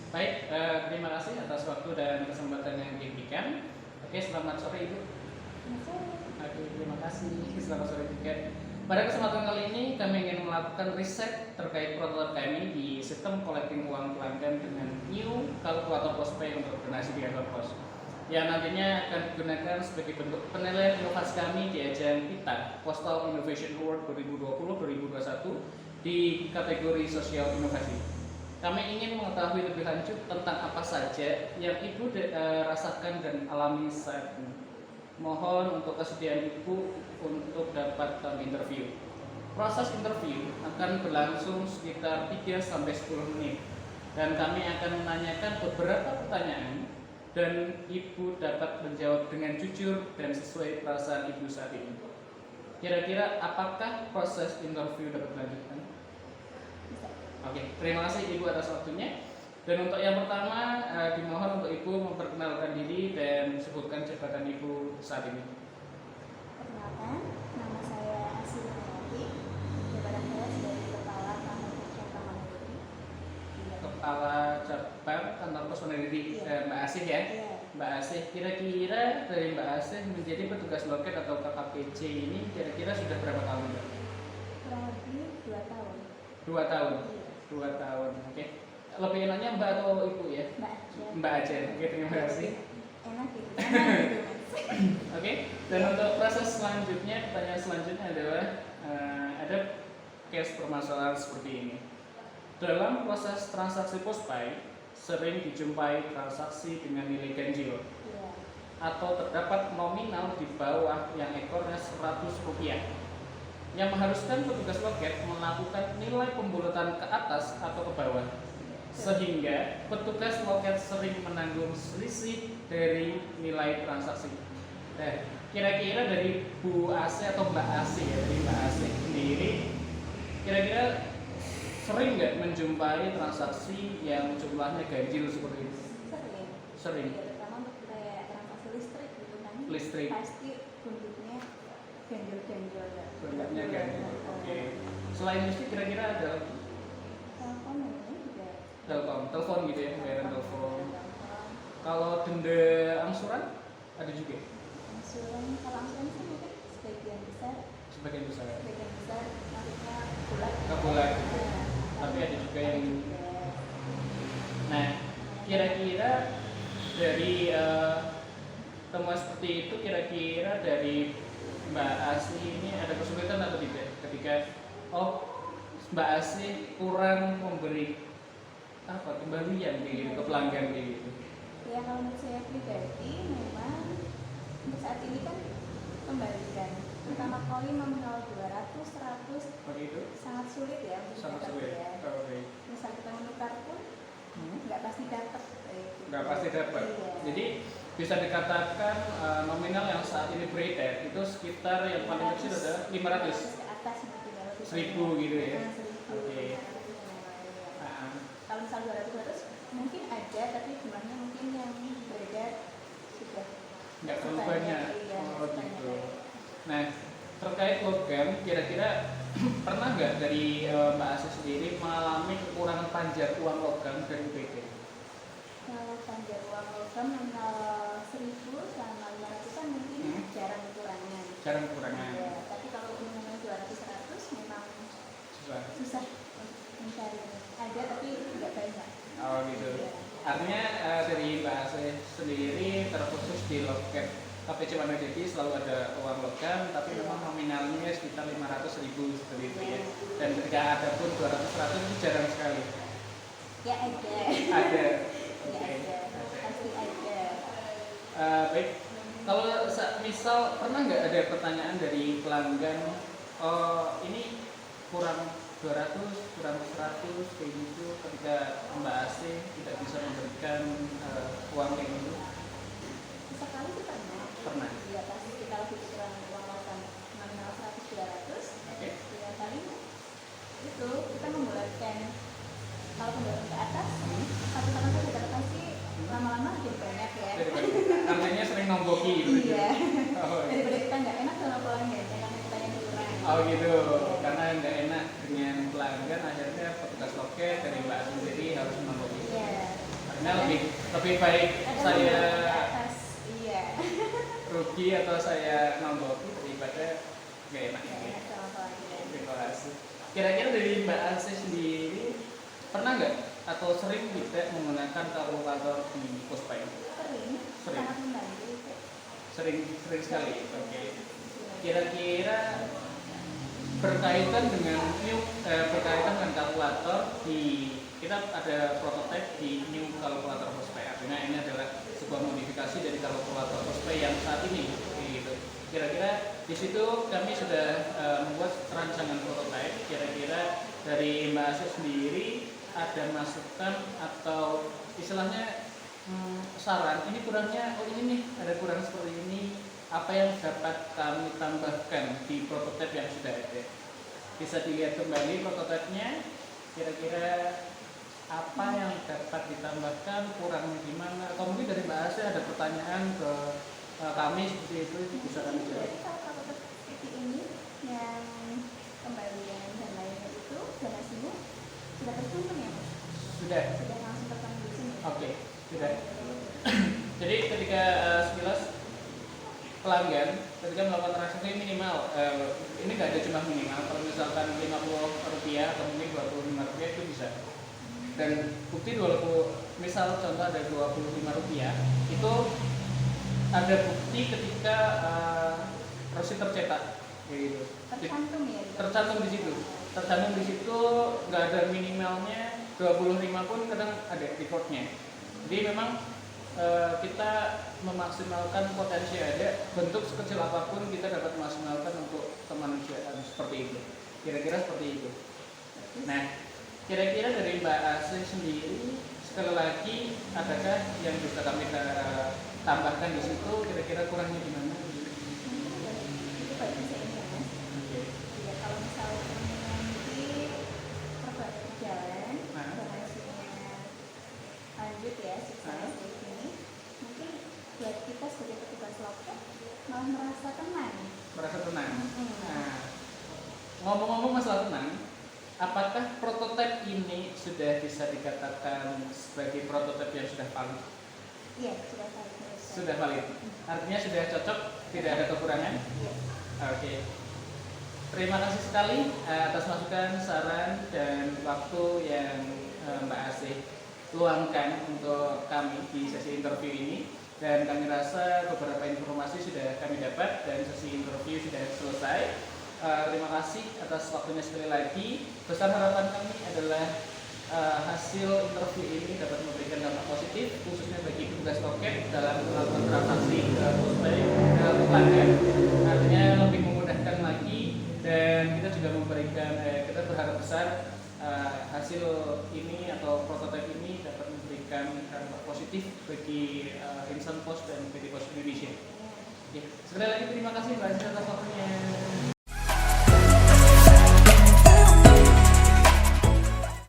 Baik, terima kasih atas waktu dan kesempatan yang diberikan. Oke, selamat sore Ibu. Oke, terima kasih. Selamat sore juga. Pada kesempatan kali ini kami ingin melakukan riset terkait produk kami di sistem collecting uang pelanggan dengan new kalkulator postpay untuk donasi di kantor pos. Yang nantinya akan digunakan sebagai bentuk penilaian inovasi kami di ajang PITA Postal Innovation Award 2020-2021 di kategori sosial inovasi. Kami ingin mengetahui lebih lanjut tentang apa saja yang Ibu rasakan dan alami saat ini. Mohon untuk kesediaan Ibu untuk dapat kami interview. Proses interview akan berlangsung sekitar 3-10 menit dan kami akan menanyakan beberapa pertanyaan dan Ibu dapat menjawab dengan jujur dan sesuai perasaan Ibu saat ini. Kira-kira apakah proses interview dapat dilanjutkan? Oke, terima kasih Ibu atas waktunya. Dan untuk yang pertama, dimohon untuk Ibu memperkenalkan diri dan sebutkan jabatan Ibu saat ini. Perkenalkan, nama saya Asih Nurhayati. Jabatan saya sebagai Kepala Kantor Pos Cabang Mandiri. Kepala Cabang Kantor Pos Mandiri, Mbak Asih ya? Iya. Mbak Asih, kira-kira dari Mbak Asih menjadi petugas loket atau KKPC ini kira-kira sudah berapa tahun Mbak? Kurang lebih 2 tahun. 2 tahun? Iya. 2 tahun, oke. Lebih enaknya Mbak atau Ibu ya? Mbak aja. Mbak aja, oke, terima kasih. Enak gitu. Enak gitu Mas. Oke, dan untuk proses selanjutnya, pertanyaan selanjutnya adalah ada case permasalahan seperti ini. Dalam proses transaksi postpay, sering dijumpai transaksi dengan nilai ganjil Iya. atau terdapat nominal di bawah yang ekornya Rp100 yang mengharuskan petugas loket melakukan nilai pembulatan ke atas atau ke bawah, sehingga petugas loket sering menanggung selisih dari nilai transaksi. Nah, kira-kira dari Bu Asih atau Mbak Asih ya, dari Mbak Asih sendiri, kira-kira sering nggak menjumpai transaksi yang jumlahnya ganjil seperti itu? Sering. Sering. Iya, terutama untuk kayak transaksi listrik gitu kan. Listrik. Pasti bentuknya ganjil-ganjil ya. Bentuknya ganjil. Oke. Selain listrik kira-kira ada lagi? Telepon namanya juga. Telepon gitu ya, bayaran telepon. Telepon. Kalau denda angsuran ada juga? Angsuran, kalau angsuran sih mungkin sebagian besar Sebagian besar. maksudnya bulat. Ke bulat. Nah, Tapi ada juga yang juga. Nah, kira-kira dari temuan seperti itu, kira-kira dari Mbak Asih ini ada kesulitan atau tidak ketika Mbak Asih kurang memberi kembalian kayak gitu ke pelanggan kayak gitu? Ya kalau menurut saya pribadi memang untuk saat ini kan kembalikan pertama kali nominal 200, 100 Seperti itu? sangat sulit ya untuk Sangat dapat sulit. ya. Oke. Misal kita menukar pun nggak pasti dapat kayak gitu. Nggak pasti dapat. Iya. Jadi bisa dikatakan nominal yang saat ini beredar itu sekitar yang paling kecil adalah 500. ke atas mungkin ya, lebih 1000 gitu ya. Nah, 1000. Oke. Nah, kalau misal 200 mungkin ada tapi jumlahnya mungkin yang beredar sudah Nggak terlalu banyak. Iya, Oh banyak. gitu. Nah, terkait logam, kira-kira pernah nggak dari Mbak Asih sendiri mengalami kekurangan panjar uang logam dari UPT? Kalau panjar uang logam nominal 1000 sama 500-an mungkin jarang kekurangan. Jarang kekurangan. Ya, tapi kalau nominal 200-100 memang susah untuk mencari. Ada tapi tidak banyak. Oh gitu. Iya. Artinya dari Mbak Asih sendiri terkhusus di loket KPC Mandiri selalu ada uang logam, tapi memang nominalnya sekitar 500.000 seperti itu ya. Dan ketika ada pun 200-100 itu jarang sekali. Ya ada. Ada. Ya ada. Pasti ada. Baik. Kalau misal pernah nggak ada pertanyaan dari pelanggan, ini kurang 200, kurang 100 kayak gitu, ketika Mbak Asih tidak bisa memberikan uang kayak gitu? Sekali itu pernah. Pernah. Ya pasti kita lagi kekurangan uang logam nominal 100-200. Oke. Ya paling itu kita membulatkan kalau pembuatan ke atas satu tangan saja dapat pasti lama-lama jadi banyak ya. Artinya sering nomboki gitu. Iya. Oh, Daripada kita nggak enak sama pelanggan karena kita yang kurang. oh gitu, karena nggak enak dengan pelanggan, akhirnya petugas loket dari Mbak Asih sendiri harus nomboki. Iya. Karena lebih baik Ada saya membulat ke atas. Iya. rugi atau saya nonggoki daripada gak enak Nggak gitu. enak sama pelanggan. Terima kasih. Kira-kira dari Mbak Asih sendiri pernah nggak atau sering tidak menggunakan kalkulator di Puspa ini? Sering. Sering. Sangat membantu. Sering sekali. Oke. Kira-kira berkaitan dengan kalkulator di kita ada prototipe di new kalkulator Puspa. Artinya ini adalah sebuah modifikasi dari kalkulator Puspa yang saat ini gitu. Kira-kira di situ kami sudah membuat rancangan prototipe. Kira-kira dari Mbak Asih sendiri ada masukan atau istilahnya saran, ini kurangnya, oh ini nih ada kurang seperti ini, apa yang dapat kami tambahkan di prototipe yang sudah ada. Bisa dilihat kembali prototipenya, kira-kira apa yang dapat ditambahkan, kurangnya di mana, atau mungkin dari Mbak Asih ada pertanyaan ke kami seperti itu bisa kami jawab. Jadi kalau kalkulator seperti ini yang kembalian dan lainnya itu donasinya sudah tercantum ya Mas? Sudah. Sudah langsung tercantum di sini. Oke, sudah. Jadi ketika sekilas pelanggan ketika melakukan transaksi minimal ini nggak ada cuma minimal, kalau misalkan Rp50 atau mungkin Rp25 itu bisa. Dan bukti 20, misal contoh ada Rp25 itu ada bukti ketika resi tercetak kayak gitu. Tercantum ya? Tercantum di situ. Tercantum di situ nggak ada minimalnya, 25 pun kadang ada recordnya. Jadi memang kita memaksimalkan potensi ada, bentuk sekecil apapun kita dapat memaksimalkan untuk kemanusiaan seperti itu. Kira-kira seperti itu. Nah, kira-kira dari Mbak Asih sendiri sekali lagi adakah yang bisa kami tambahkan di situ? Kira-kira kurangnya di mana? Itu baik saya ini ya Mas. Oke. Ya kalau misalnya nanti perbuatan jalan Nah. donasinya lanjut ya sukses di sini, mungkin buat kita sebagai petugas loket malah merasa tenang. Merasa tenang. Mm-hmm. Nah, ngomong-ngomong masalah tenang, apakah prototipe ini sudah bisa dikatakan sebagai prototipe yang sudah valid? Iya, sudah tahu. Sudah valid. Artinya sudah cocok, tidak ada kekurangan? Iya. Oke. Terima kasih sekali atas masukan, saran, dan waktu yang Mbak Asih luangkan untuk kami di sesi interview ini. Dan kami rasa beberapa informasi sudah kami dapat dan sesi interview sudah selesai. Terima kasih atas waktunya sekali lagi. Besar harapan kami adalah hasil interview ini dapat memberikan dampak positif khususnya bagi petugas loket dalam melakukan transaksi ke pelanggan. Artinya lebih memudahkan lagi dan kita juga memberikan kita berharap besar hasil ini atau prototipe ini dapat memberikan dampak positif bagi Instant Post dan PT Pos Indonesia. Ya, sekali lagi terima kasih Mbak Asih atas waktunya.